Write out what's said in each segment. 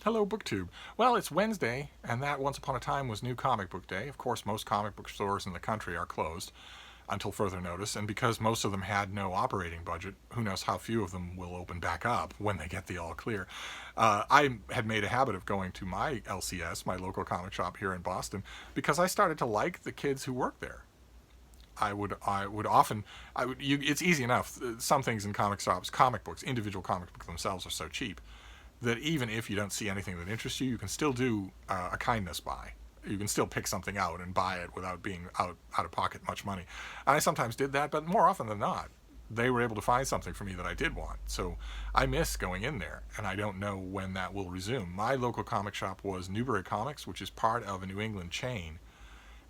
Hello, BookTube. Well, it's Wednesday, and that once upon a time was New Comic Book Day. Of course, most comic book stores in the country are closed until further notice, and because most of them had no operating budget, who knows how few of them will open back up when they get the all clear. I had made a habit of going to my LCS, my local comic shop here in Boston, because I started to like the kids who work there. It's easy enough. Some things in comic shops, comic books, individual comic books themselves are so cheap that even if you don't see anything that interests you, you can still do a kindness buy. You can still pick something out and buy it without being out of pocket much money. And I sometimes did that, but more often than not, they were able to find something for me that I did want. So I miss going in there, and I don't know when that will resume. My local comic shop was Newbury Comics, which is part of a New England chain.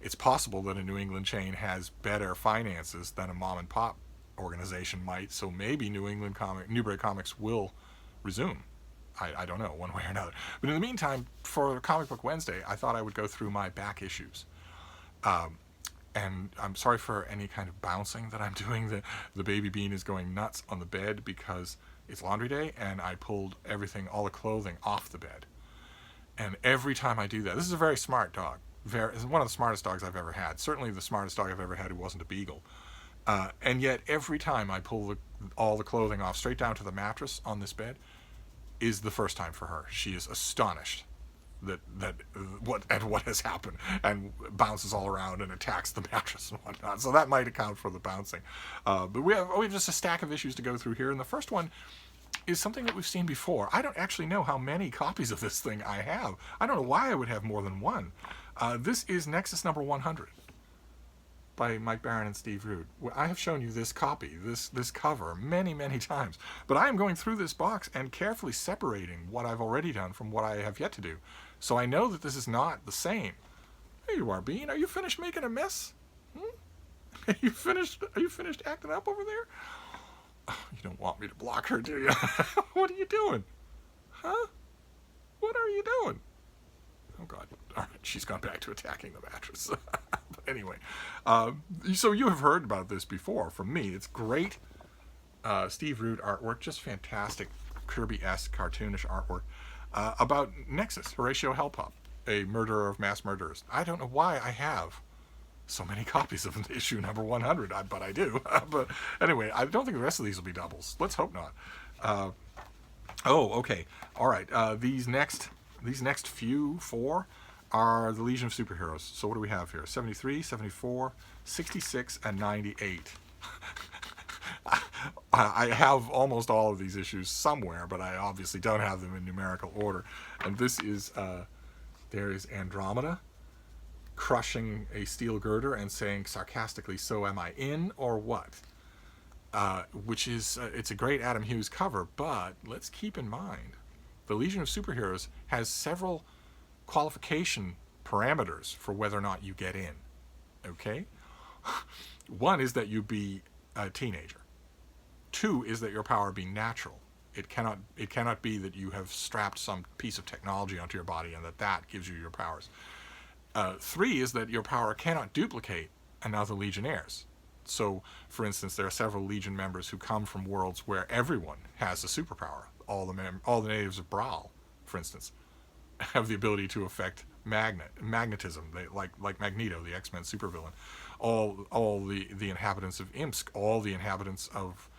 It's possible that a New England chain has better finances than a mom and pop organization might, so maybe Newbury Comics will resume. I don't know, one way or another. But in the meantime, for Comic Book Wednesday, I thought I would go through my back issues. And I'm sorry for any kind of bouncing that I'm doing. The baby bean is going nuts on the bed because it's laundry day, and I pulled all the clothing off the bed. And every time I do that, this is a very smart dog. It's one of the smartest dogs I've ever had. Certainly the smartest dog I've ever had who wasn't a beagle. And yet every time I pull all the clothing off straight down to the mattress on this bed, is the first time for her. She is astonished at what has happened, and bounces all around and attacks the mattress and whatnot. So that might account for the bouncing. But we have just a stack of issues to go through here, and the first one is something that we've seen before. I don't actually know how many copies of this thing I have. I don't know why I would have more than one. This is Nexus number 100 by Mike Barron and Steve Rude. I have shown you this copy, this cover, many, many times. But I am going through this box and carefully separating what I've already done from what I have yet to do. So I know that this is not the same. There you are, Bean. Are you finished making a mess? Are you finished acting up over there? Oh, you don't want me to block her, do you? What are you doing? Huh? What are you doing? Oh, God. All right, she's gone back to attacking the mattress. But anyway, so you have heard about this before from me. It's great Steve Rude artwork, just fantastic Kirby-esque cartoonish artwork about Nexus, Horatio Hellpop, a murderer of mass murderers. I don't know why I have so many copies of issue number 100, but I do. But anyway, I don't think the rest of these will be doubles. Let's hope not. Okay. All right. These next four are the Legion of Superheroes. So what do we have here? 73, 74, 66, and 98. I have almost all of these issues somewhere, but I obviously don't have them in numerical order. And this is, there is Andromeda crushing a steel girder and saying sarcastically, "So am I in or what?" Which is, it's a great Adam Hughes cover, but let's keep in mind the Legion of Superheroes has several qualification parameters for whether or not you get in. Okay? One is that you be a teenager. Two is that your power be natural. It cannot be that you have strapped some piece of technology onto your body and that gives you your powers. Three is that your power cannot duplicate another Legionnaires. So, for instance, there are several Legion members who come from worlds where everyone has a superpower. All the natives of Brawl, for instance, have the ability to affect magnetism. Like Magneto, the X-Men supervillain. All the inhabitants of Imsk, all the inhabitants of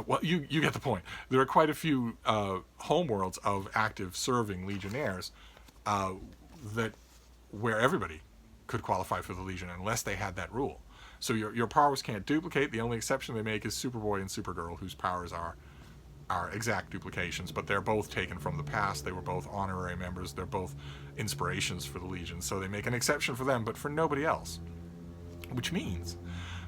well, you get the point. There are quite a few homeworlds of active serving Legionnaires where everybody could qualify for the Legion unless they had that rule. So your powers can't duplicate. The only exception they make is Superboy and Supergirl, whose powers are exact duplications, but they're both taken from the past. They were both honorary members. They're both inspirations for the Legion, so they make an exception for them, but for nobody else. Which means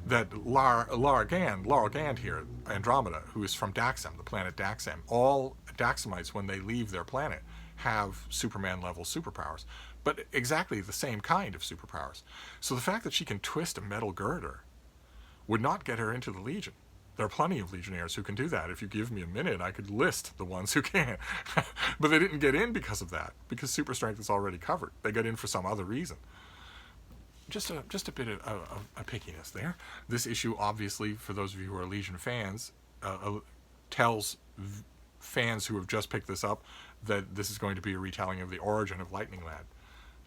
that Laura Gand here, Andromeda, who is from Daxam, the planet Daxam, all Daxamites, when they leave their planet, have Superman-level superpowers, but exactly the same kind of superpowers. So the fact that she can twist a metal girder would not get her into the Legion. There are plenty of Legionnaires who can do that. If you give me a minute, I could list the ones who can. But they didn't get in because of that, because super strength is already covered. They got in for some other reason. Just a bit of a pickiness there. This issue, obviously, for those of you who are Legion fans, tells fans who have just picked this up that this is going to be a retelling of the origin of Lightning Lad,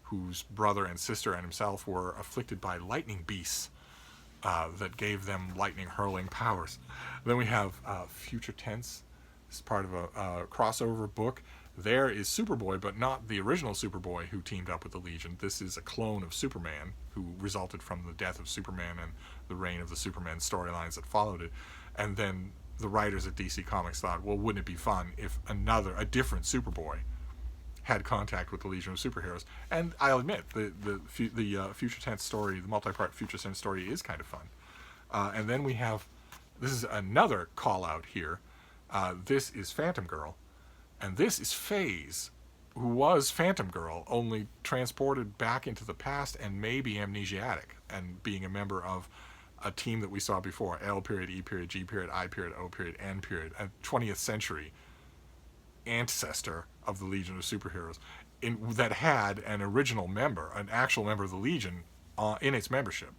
whose brother and sister and himself were afflicted by lightning beasts that gave them lightning hurling powers. Then we have Future Tense. This is part of a crossover book. There is Superboy, but not the original Superboy who teamed up with the Legion. This is a clone of Superman who resulted from the death of Superman and the reign of the Superman storylines that followed it. And then the writers at DC Comics thought, well, wouldn't it be fun if a different Superboy had contact with the Legion of Superheroes? And I'll admit, the Future Tense story, the multi-part Future Tense story is kind of fun. And then we have, this is another call-out here. This is Phantom Girl. And this is FaZe, who was Phantom Girl, only transported back into the past and maybe amnesiatic, and being a member of a team that we saw before, L period, E period, G period, I period, O period, N period, a 20th century ancestor of the Legion of Superheroes, that had an original member, an actual member of the Legion in its membership,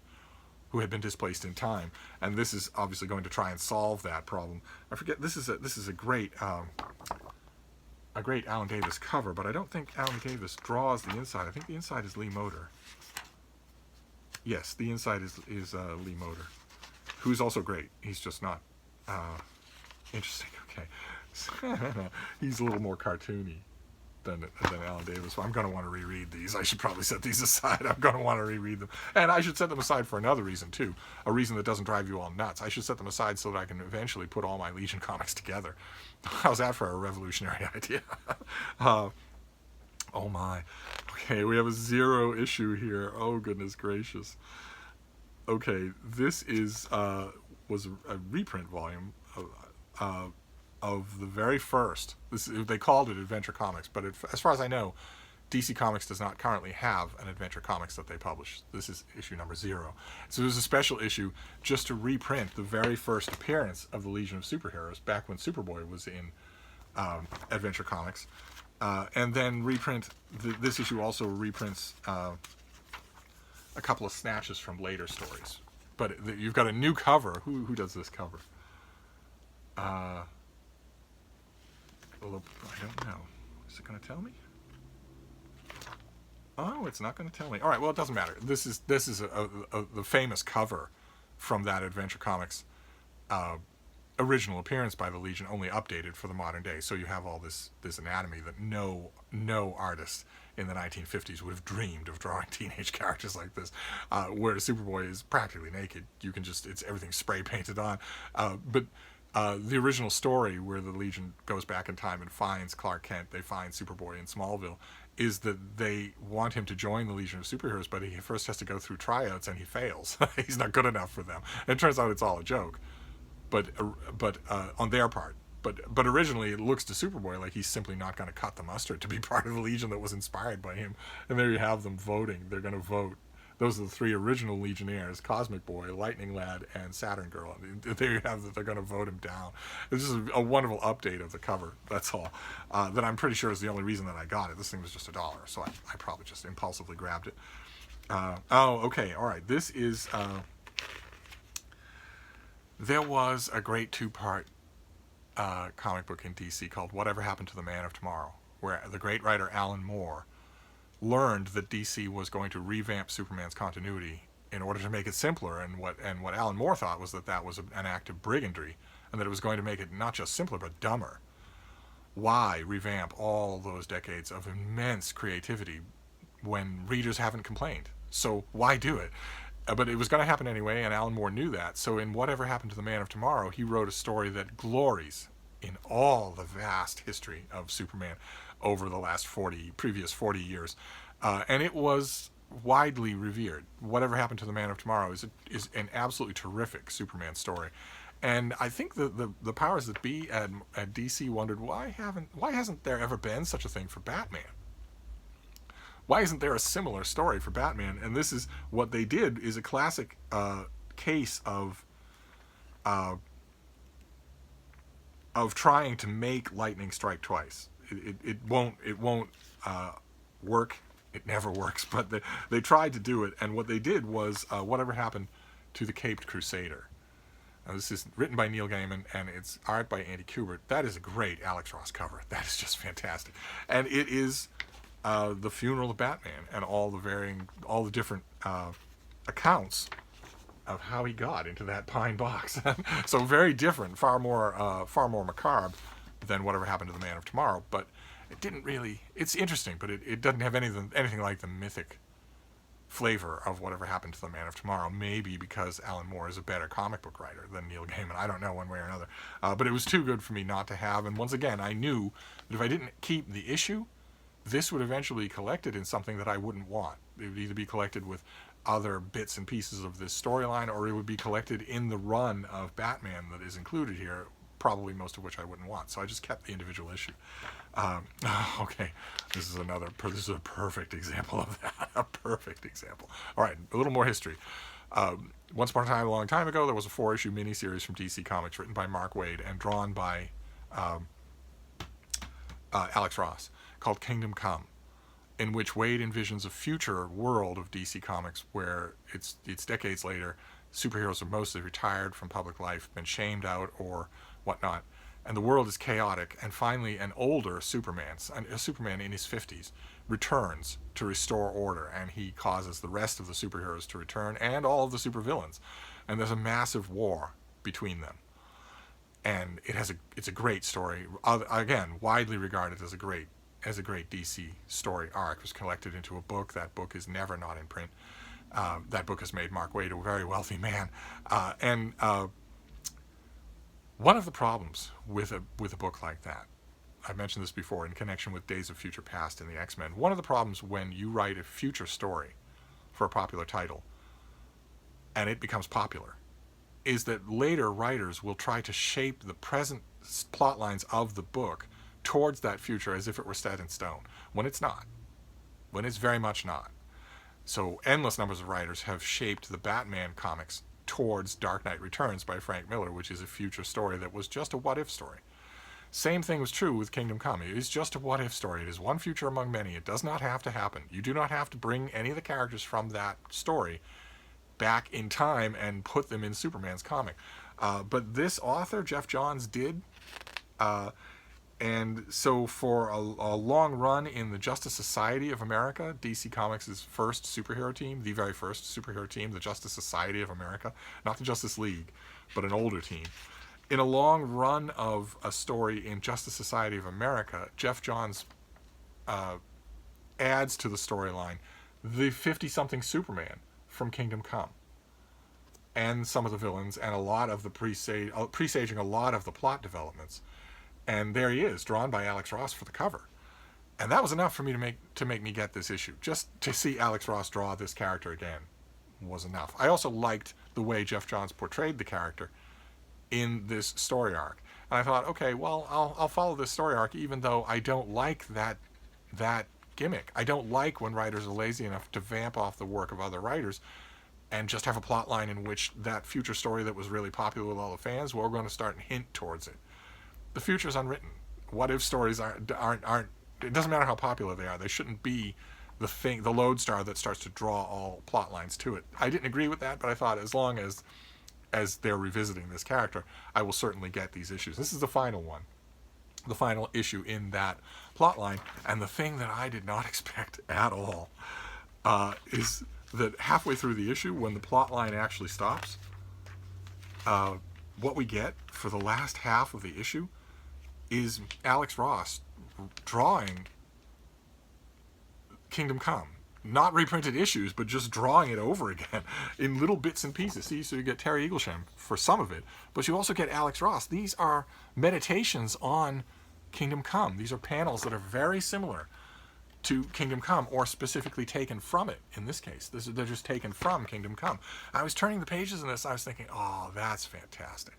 who had been displaced in time. And this is obviously going to try and solve that problem. I forget, this is a great Alan Davis cover, but I don't think Alan Davis draws the inside. I think the inside is Lee Moder. Yes, the inside is Lee Moder, who's also great. He's just not interesting. Okay, he's a little more cartoony than Alan Davis. So I'm going to want to reread these. I should probably set these aside. I'm going to want to reread them, and I should set them aside for another reason too, a reason that doesn't drive you all nuts. I should set them aside so that I can eventually put all my Legion comics together. How's that for a revolutionary idea? Oh my. Okay, we have a 0 issue here. Oh goodness gracious. Okay, this was a reprint volume of the very first. They called it Adventure Comics, but as far as I know, DC Comics does not currently have an Adventure Comics that they publish. This is issue number 0. So there's a special issue just to reprint the very first appearance of the Legion of Superheroes back when Superboy was in Adventure Comics. And then reprint, this issue also reprints a couple of snatches from later stories. But you've got a new cover. Who does this cover? Well, I don't know. Is it going to tell me? Oh, it's not going to tell me. All right, well, it doesn't matter. This is the famous cover from that Adventure Comics original appearance by the Legion, only updated for the modern day. So you have all this anatomy that no artist in the 1950s would have dreamed of drawing teenage characters like this, where Superboy is practically naked. You can it's everything spray painted on. But the original story where the Legion goes back in time and finds Clark Kent, they find Superboy in Smallville, is that they want him to join the Legion of Superheroes, but he first has to go through tryouts and he fails. He's not good enough for them. And it turns out it's all a joke, but on their part. But originally it looks to Superboy like he's simply not going to cut the mustard to be part of the Legion that was inspired by him. And there you have them voting. They're going to vote. Those are the 3 original Legionnaires: Cosmic Boy, Lightning Lad, and Saturn Girl. There you have that they're going to vote him down. This is a wonderful update of the cover, that's all. That I'm pretty sure is the only reason that I got it. This thing was just $1, so I probably just impulsively grabbed it. Okay, all right. This is... there was a great 2-part comic book in DC called Whatever Happened to the Man of Tomorrow, where the great writer Alan Moore learned that DC was going to revamp Superman's continuity in order to make it simpler, and what Alan Moore thought was that was an act of brigandry, and that it was going to make it not just simpler but dumber. Why revamp all those decades of immense creativity when readers haven't complained? So why do it? But it was going to happen anyway, and Alan Moore knew that. So in Whatever Happened to the Man of Tomorrow, he wrote a story that glories in all the vast history of Superman over the last previous 40 years. And it was widely revered. Whatever Happened to the Man of Tomorrow is an absolutely terrific Superman story. And I think the powers that be at DC wondered, why hasn't there ever been such a thing for Batman? Why isn't there a similar story for Batman? And this is what they did, is a classic case of trying to make lightning strike twice. It won't work. It never works. But they tried to do it, and what they did was Whatever Happened to the Caped Crusader. This is written by Neil Gaiman, and it's art by Andy Kubert. That is a great Alex Ross cover. That is just fantastic. And it is the funeral of Batman and all the different accounts of how he got into that pine box. So very different, far more macabre than whatever happened to the Man of Tomorrow. But it didn't really. It's interesting, but it doesn't have anything like the mythic flavor of whatever happened to the Man of Tomorrow. Maybe because Alan Moore is a better comic book writer than Neil Gaiman. I don't know, one way or another. But it was too good for me not to have. And once again, I knew that if I didn't keep the issue, this would eventually be collected in something that I wouldn't want. It would either be collected with other bits and pieces of this storyline, or it would be collected in the run of Batman that is included here, probably most of which I wouldn't want. So I just kept the individual issue. Okay, this is a perfect example of that. A perfect example. All right, a little more history. Once upon a time, a long time ago, there was a 4-issue miniseries from DC Comics written by Mark Waid and drawn by Alex Ross called Kingdom Come, in which Waid envisions a future world of DC Comics where it's decades later, superheroes are mostly retired from public life, been shamed out or whatnot, and the world is chaotic, and finally an older Superman, a Superman in his 50s, returns to restore order, and he causes the rest of the superheroes to return, and all of the supervillains, and there's a massive war between them. And it's a great story, again, widely regarded as a great DC story arc. It was collected into a book. That book is never not in print. That book has made Mark Waid a very wealthy man. One of the problems with a book like that, I mentioned this before in connection with Days of Future Past and the X-Men, one of the problems when you write a future story for a popular title and it becomes popular is that later writers will try to shape the present plot lines of the book towards that future as if it were set in stone, when it's not, when it's very much not. So endless numbers of writers have shaped the Batman comics towards Dark Knight Returns by Frank Miller, which is a future story that was just a what-if story. Same thing was true with Kingdom Come. It is just a what-if story. It is one future among many. It does not have to happen. You do not have to bring any of the characters from that story back in time and put them in Superman's comic. But this author, Jeff Johns, did. And so for a long run in the Justice Society of America, DC Comics' first superhero team, the very first superhero team, the Justice Society of America, not the Justice League, but an older team. In a long run of a story in Justice Society of America, Jeff Johns adds to the storyline the 50-something Superman from Kingdom Come, and some of the villains, and a lot of the presaging a lot of the plot developments. And there he is, drawn by Alex Ross for the cover. And that was enough for me to make me get this issue. Just to see Alex Ross draw this character again was enough. I also liked the way Jeff Johns portrayed the character in this story arc. And I thought, okay, well, I'll follow this story arc even though I don't like that gimmick. I don't like when writers are lazy enough to vamp off the work of other writers and just have a plot line in which that future story that was really popular with all the fans, well, we're going to start and hint towards it. The future's unwritten. What-if stories aren't. It doesn't matter how popular they are. They shouldn't be the lodestar that starts to draw all plot lines to it. I didn't agree with that, but I thought as long as they're revisiting this character, I will certainly get these issues. This is the final one, the final issue in that plot line. And the thing that I did not expect at all is that halfway through the issue, when the plot line actually stops, what we get for the last half of the issue is Alex Ross drawing Kingdom Come. Not reprinted issues, but just drawing it over again in little bits and pieces. See, so you get Terry Eaglesham for some of it, but you also get Alex Ross. These are meditations on Kingdom Come. These are panels that are very similar to Kingdom Come, or specifically taken from it in this case. They're just taken from Kingdom Come. I was turning the pages in this, I was thinking, oh, that's fantastic.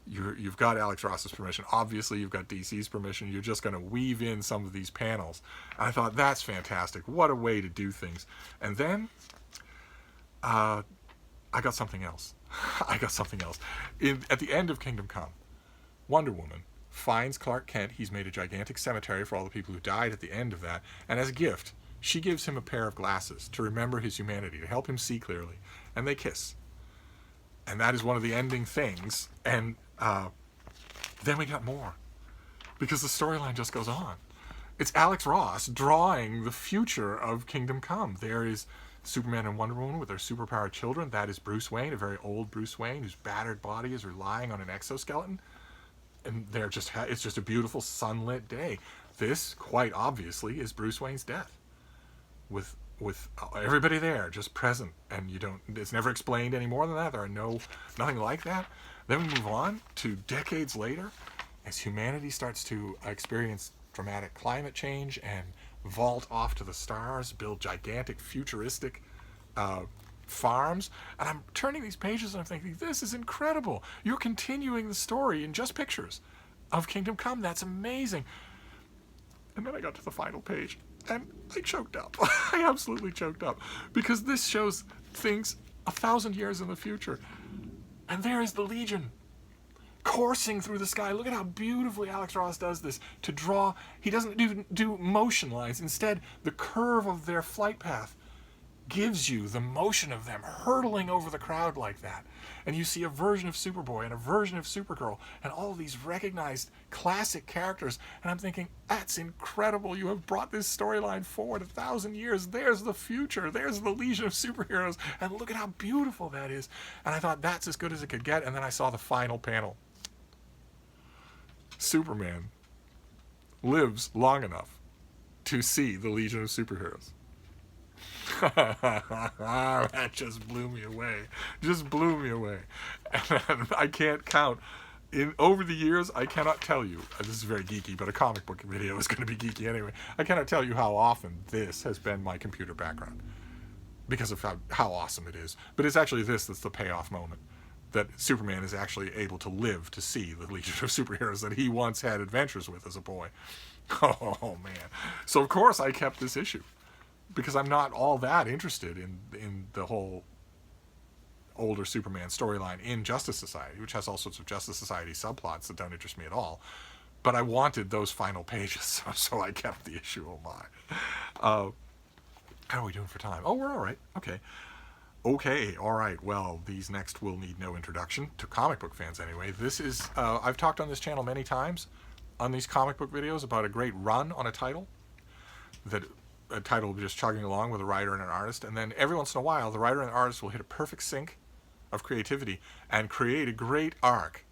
You've got Alex Ross's permission. Obviously, you've got DC's permission. You're just going to weave in some of these panels. And I thought, that's fantastic. What a way to do things. And then I got something else. At the end of Kingdom Come, Wonder Woman finds Clark Kent. He's made a gigantic cemetery for all the people who died at the end of that. And as a gift, she gives him a pair of glasses to remember his humanity, to help him see clearly. And they kiss. And that is one of the ending things. And then we got more. Because the storyline just goes on. It's Alex Ross drawing the future of Kingdom Come. There is Superman and Wonder Woman with their superpowered children. That is Bruce Wayne, a very old Bruce Wayne, whose battered body is relying on an exoskeleton. And it's just a beautiful sunlit day. This, quite obviously, is Bruce Wayne's death. With everybody there, just present, and it's never explained any more than that. There are nothing like that. Then we move on to decades later, as humanity starts to experience dramatic climate change and vault off to the stars, build gigantic futuristic farms. And I'm turning these pages and I'm thinking, this is incredible. You're continuing the story in just pictures of Kingdom Come. That's amazing. And then I got to the final page and I choked up. I absolutely choked up, because this shows things 1,000 years in the future. And there is the Legion coursing through the sky. Look at how beautifully Alex Ross does this to draw. He doesn't do motion lines. Instead, the curve of their flight path gives you the motion of them hurtling over the crowd like that. And you see a version of Superboy and a version of Supergirl and all of these recognized classic characters. And I'm thinking, that's incredible. You have brought this storyline forward 1,000 years. There's the future. There's the Legion of Superheroes. And look at how beautiful that is. And I thought, that's as good as it could get. And then I saw the final panel. Superman lives long enough to see the Legion of Superheroes. That just blew me away. Just blew me away. And I can't count. Over the years, I cannot tell you, this is very geeky, but a comic book video is going to be geeky anyway. I cannot tell you how often this has been my computer background, because of how awesome it is. But it's actually this that's the payoff moment. That Superman is actually able to live to see the Legion of Superheroes that he once had adventures with as a boy. Oh, man. So, of course, I kept this issue, because I'm not all that interested in the whole older Superman storyline in Justice Society, which has all sorts of Justice Society subplots that don't interest me at all. But I wanted those final pages, so I kept the issue. Oh, my. How are we doing for time? Oh, we're all right. Okay, all right. Well, these next will need no introduction to comic book fans anyway. This is, I've talked on this channel many times on these comic book videos about a great run on a title. That a title will be just chugging along with a writer and an artist, and then every once in a while, the writer and the artist will hit a perfect sync of creativity and create a great arc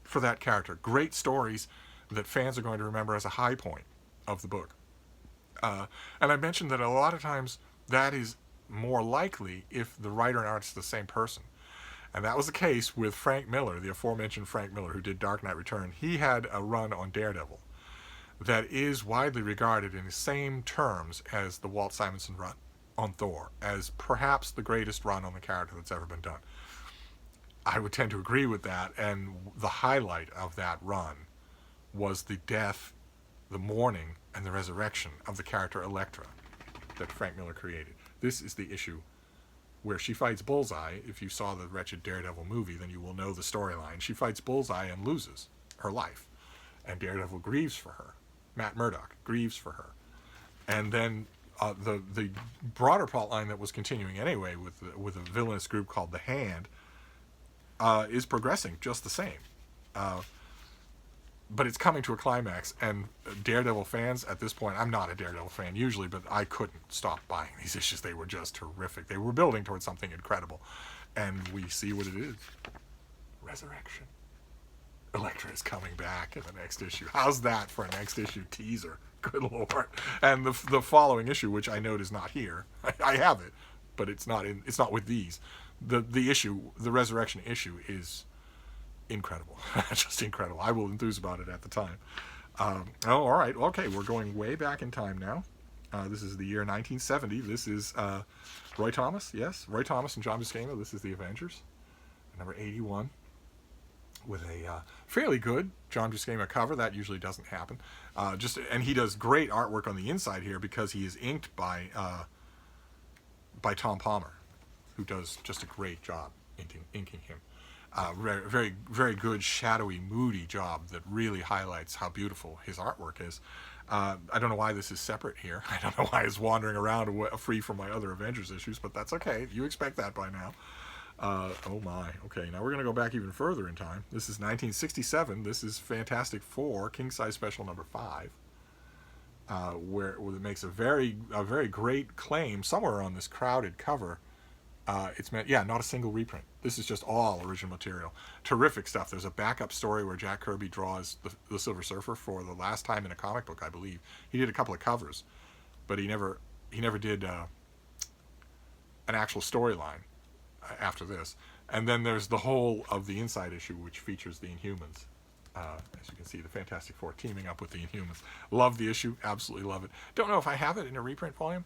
for that character. Great stories that fans are going to remember as a high point of the book. And I mentioned that a lot of times that is more likely if the writer and artist is the same person. And that was the case with Frank Miller, the aforementioned Frank Miller, who did Dark Knight Return. He had a run on Daredevil that is widely regarded in the same terms as the Walt Simonson run on Thor, as perhaps the greatest run on the character that's ever been done. I would tend to agree with that, and the highlight of that run was the death, the mourning, and the resurrection of the character Elektra that Frank Miller created. This is the issue where she fights Bullseye. If you saw the wretched Daredevil movie, then you will know the storyline. She fights Bullseye and loses her life, and Daredevil grieves for her. Matt Murdock grieves for her. And then the broader plot line that was continuing anyway with a villainous group called The Hand is progressing just the same. But it's coming to a climax, and Daredevil fans at this point, I'm not a Daredevil fan usually, but I couldn't stop buying these issues. They were just terrific. They were building towards something incredible. And we see what it is. Resurrection. Elektra is coming back in the next issue. How's that for a next issue teaser? Good Lord. And the following issue, which I note is not here. I have it, but it's not with these. The issue, the Resurrection issue, is incredible. Just incredible. I will enthuse about it at the time. All right. Okay, we're going way back in time now. This is the year 1970. This is Roy Thomas. Yes, Roy Thomas and John Buscema. This is the Avengers, number 81, with a fairly good John Buscema cover. That usually doesn't happen. And he does great artwork on the inside here because he is inked by Tom Palmer, who does just a great job inking him. Very, very good, shadowy, moody job that really highlights how beautiful his artwork is. I don't know why this is separate here. I don't know why it's wandering around free from my other Avengers issues, but that's okay. You expect that by now. Oh my. Okay, now we're going to go back even further in time. This is 1967. This is Fantastic Four, King Size Special number 5, where it makes a very great claim somewhere on this crowded cover. It's meant, yeah, not a single reprint. This is just all original material. Terrific stuff. There's a backup story where Jack Kirby draws the Silver Surfer for the last time in a comic book, I believe. He did a couple of covers, but he never did an actual storyline after this. And then there's the whole of the Inside issue, which features the Inhumans. As you can see, the Fantastic Four teaming up with the Inhumans. Love the issue, absolutely love it. Don't know if I have it in a reprint volume.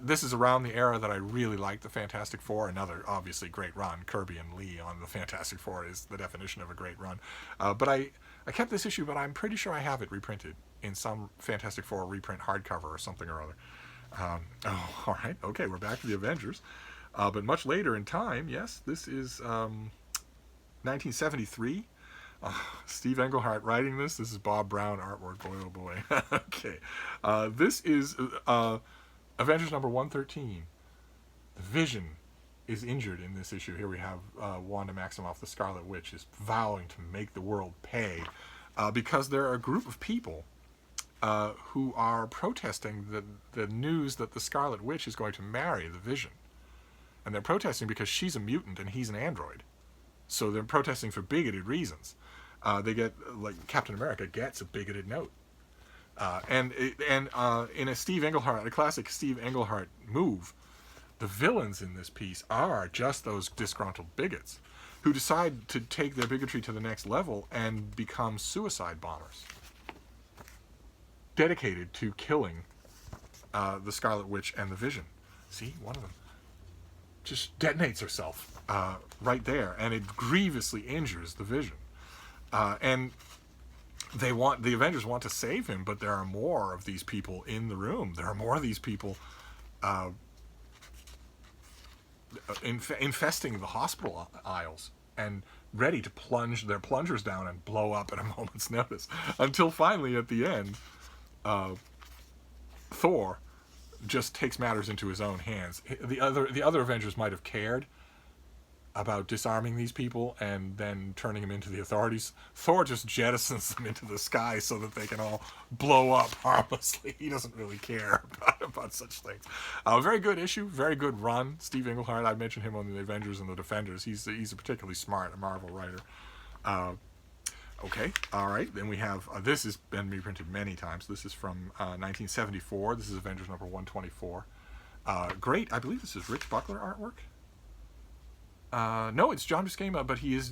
This is around the era that I really liked the Fantastic Four. Another obviously great run. Kirby and Lee on the Fantastic Four is the definition of a great run. But I kept this issue, but I'm pretty sure I have it reprinted in some Fantastic Four reprint hardcover or something or other. All right, okay, we're back to the Avengers. But much later in time, yes, this is 1973. Steve Englehart writing this. This is Bob Brown artwork. Boy, oh boy. Okay. This is Avengers number 113. The Vision is injured in this issue. Here we have Wanda Maximoff, the Scarlet Witch, is vowing to make the world pay because there are a group of people who are protesting the news that the Scarlet Witch is going to marry the Vision. And they're protesting because she's a mutant and he's an android. So they're protesting for bigoted reasons. They get, like, Captain America gets a bigoted note. And in a Steve Englehart, a classic Steve Englehart move, the villains in this piece are just those disgruntled bigots who decide to take their bigotry to the next level and become suicide bombers, dedicated to killing the Scarlet Witch and the Vision. See, one of them just detonates herself right there, and it grievously injures the Vision. And the Avengers want to save him, but there are more of these people in the room. There are more of these people infesting the hospital aisles and ready to plunge their plungers down and blow up at a moment's notice. Until finally, at the end, Thor just takes matters into his own hands. The other Avengers might have cared about disarming these people and then turning them into the authorities. Thor just jettisons them into the sky so that they can all blow up harmlessly. He doesn't really care about such things. Very good issue, very good run. Steve Englehart, I mentioned him on the Avengers and the Defenders. He's a particularly smart Marvel writer. Okay, all right. Then we have, this has been reprinted many times. This is from 1974. This is Avengers number 124. Great. I believe this is Rich Buckler artwork. No, it's John Buscema, but he is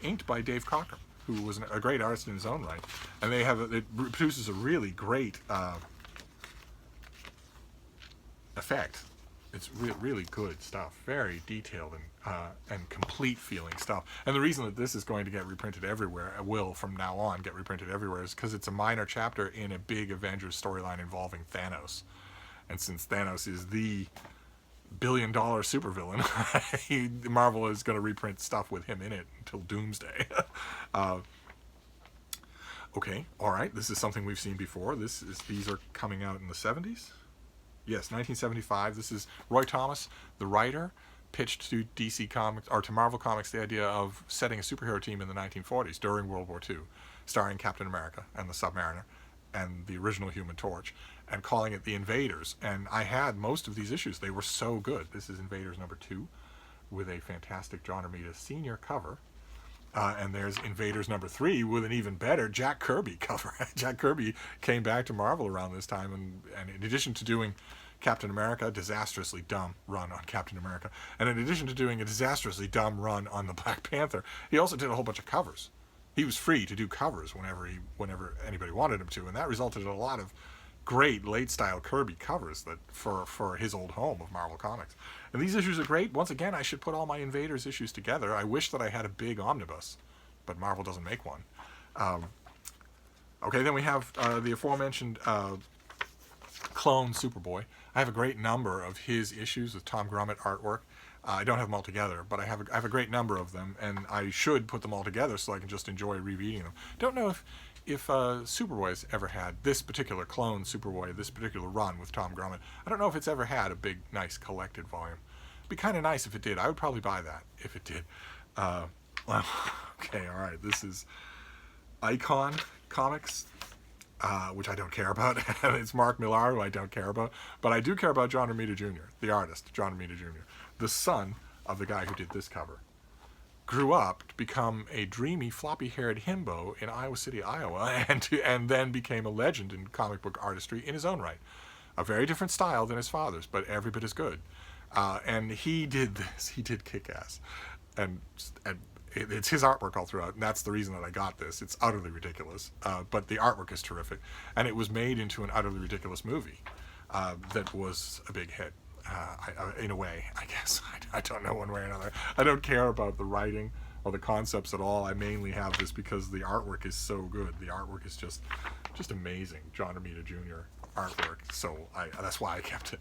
inked by Dave Cockrum, who was a great artist in his own right. And it produces a really great effect. It's really good stuff, very detailed and complete feeling stuff. And the reason that this is going to get reprinted everywhere, will from now on get reprinted everywhere, is because it's a minor chapter in a big Avengers storyline involving Thanos. And since Thanos is the billion-dollar supervillain, Marvel is going to reprint stuff with him in it until Doomsday. Okay, all right. This is something we've seen before. These are coming out in the 70s. Yes, 1975. This is Roy Thomas, the writer, pitched to DC Comics or to Marvel Comics the idea of setting a superhero team in the 1940s during World War II, starring Captain America and the Submariner and the original Human Torch, and calling it the Invaders. And I had most of these issues. They were so good. This is Invaders number 2 with a fantastic John Romita Sr. cover. And there's Invaders number 3 with an even better Jack Kirby cover. Jack Kirby came back to Marvel around this time, and in addition to doing Captain America, disastrously dumb run on Captain America, and in addition to doing a disastrously dumb run on the Black Panther, he also did a whole bunch of covers. He was free to do covers whenever anybody wanted him to, and that resulted in a lot of great late-style Kirby covers that for his old home of Marvel Comics. And these issues are great. Once again, I should put all my Invaders issues together. I wish that I had a big omnibus, but Marvel doesn't make one. Okay, then we have the aforementioned clone Superboy. I have a great number of his issues with Tom Grummett artwork. I don't have them all together, but I have a great number of them, and I should put them all together so I can just enjoy rereading them. Don't know if Superboy's ever had this particular clone Superboy, this particular run with Tom Grummett. I don't know if it's ever had a big, nice collected volume. Be kind of nice if it did. I would probably buy that if it did. Well, okay, all right. This is Icon Comics, which I don't care about. It's Mark Millar, who I don't care about. But I do care about John Romita Jr., the artist, John Romita Jr., the son of the guy who did this cover. Grew up to become a dreamy, floppy-haired himbo in Iowa City, Iowa, and then became a legend in comic book artistry in his own right. A very different style than his father's, but every bit as good. And he did this. He did Kick-Ass. And it's his artwork all throughout, and that's the reason that I got this. It's utterly ridiculous, but the artwork is terrific. And it was made into an utterly ridiculous movie that was a big hit. In a way, I guess. I don't know one way or another. I don't care about the writing or the concepts at all. I mainly have this because the artwork is so good. The artwork is just amazing. John Romita Jr. artwork. So that's why I kept it.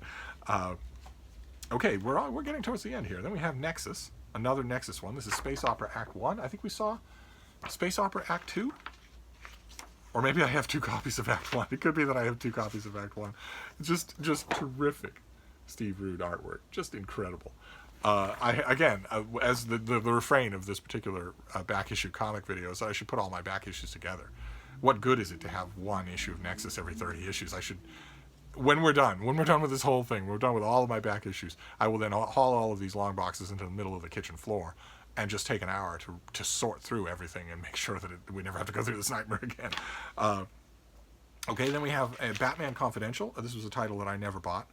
Okay, we're getting towards the end here. Then we have Nexus, another Nexus one. This is Space Opera Act 1. I think we saw Space Opera Act 2. Or maybe I have 2 copies of Act 1. It could be that I have 2 copies of Act 1. Just terrific. Steve Rude artwork, just incredible. As the refrain of this particular back issue comic video, so I should put all my back issues together. What good is it to have one issue of Nexus every 30 issues? When we're done with this whole thing, we're done with all of my back issues, I will then haul all of these long boxes into the middle of the kitchen floor and just take an hour to sort through everything and make sure that we never have to go through this nightmare again. Okay, then we have Batman Confidential. This was a title that I never bought.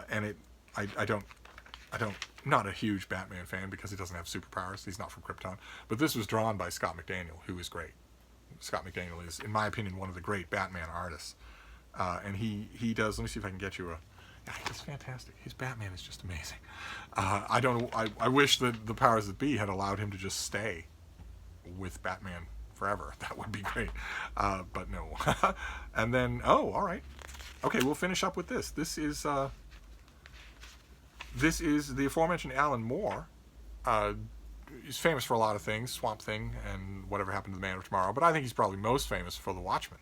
And I'm not a huge Batman fan because he doesn't have superpowers. He's not from Krypton. But this was drawn by Scott McDaniel, who is great. Scott McDaniel is, in my opinion, one of the great Batman artists. And he does, let me see if I can get you he's fantastic. His Batman is just amazing. I wish that the powers that be had allowed him to just stay with Batman forever. That would be great. But no. And then, all right. Okay, we'll finish up with this. This is the aforementioned Alan Moore. He's famous for a lot of things, Swamp Thing and Whatever Happened to the Man of Tomorrow, but I think he's probably most famous for The Watchmen,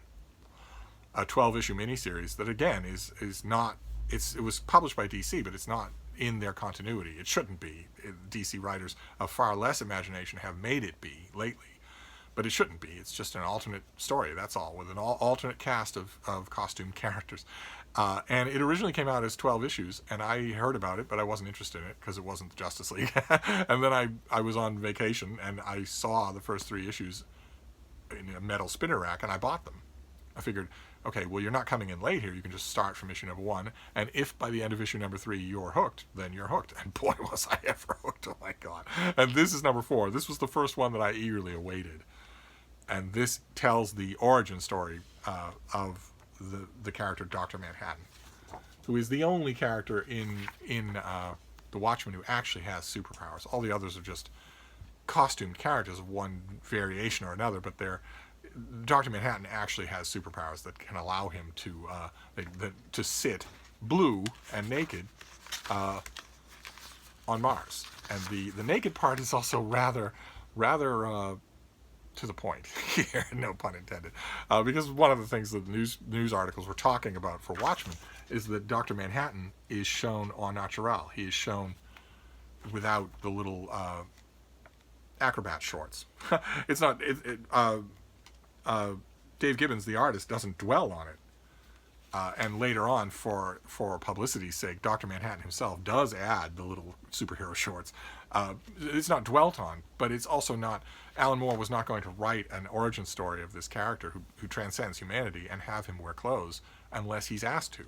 a 12-issue miniseries that, again, is not... It was published by DC, but it's not in their continuity. It shouldn't be. DC writers of far less imagination have made it be lately. But it shouldn't be. It's just an alternate story, that's all, with an alternate cast of costume characters. And it originally came out as 12 issues, and I heard about it, but I wasn't interested in it because it wasn't the Justice League. And then I was on vacation, and I saw the first 3 issues in a metal spinner rack, and I bought them. I figured, okay, well, you're not coming in late here. You can just start from issue number 1, and if by the end of issue number 3 you're hooked, then you're hooked. And boy, was I ever hooked. Oh, my God. And this is number 4. This was the first one that I eagerly awaited. And this tells the origin story of the character Dr. Manhattan, who is the only character in The Watchmen who actually has superpowers. All the others are just costumed characters of one variation or another, but Dr. Manhattan actually has superpowers that can allow him to sit blue and naked on Mars. And the naked part is also rather to the point here, no pun intended, because one of the things that news articles were talking about for Watchmen is that Dr. Manhattan is shown en natural. He is shown without the little acrobat shorts. It's not. Dave Gibbons, the artist, doesn't dwell on it. And later on, for publicity's sake, Dr. Manhattan himself does add the little superhero shorts. It's not dwelt on, but it's also not... Alan Moore was not going to write an origin story of this character who transcends humanity and have him wear clothes unless he's asked to.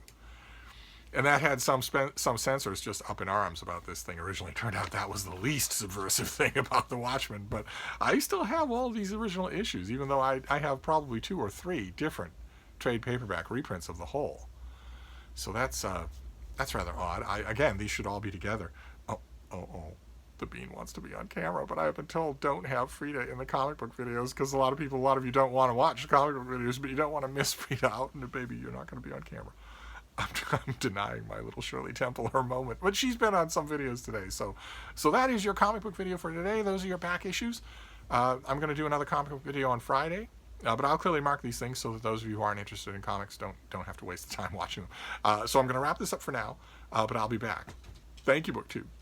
And that had some censors just up in arms about this thing originally. Turned out that was the least subversive thing about The Watchmen, but I still have all these original issues, even though I have probably 2 or 3 different trade paperback reprints of the whole. So that's rather odd. Again, these should all be together. Oh, the Bean wants to be on camera, but I have been told don't have Frida in the comic book videos because a lot of you don't want to watch comic book videos, but you don't want to miss Frida out, and baby, you're not going to be on camera. I'm denying my little Shirley Temple her moment, but she's been on some videos today. So that is your comic book video for today. Those are your back issues. I'm going to do another comic book video on Friday. But I'll clearly mark these things so that those of you who aren't interested in comics don't have to waste the time watching them. So I'm going to wrap this up for now, but I'll be back. Thank you, BookTube.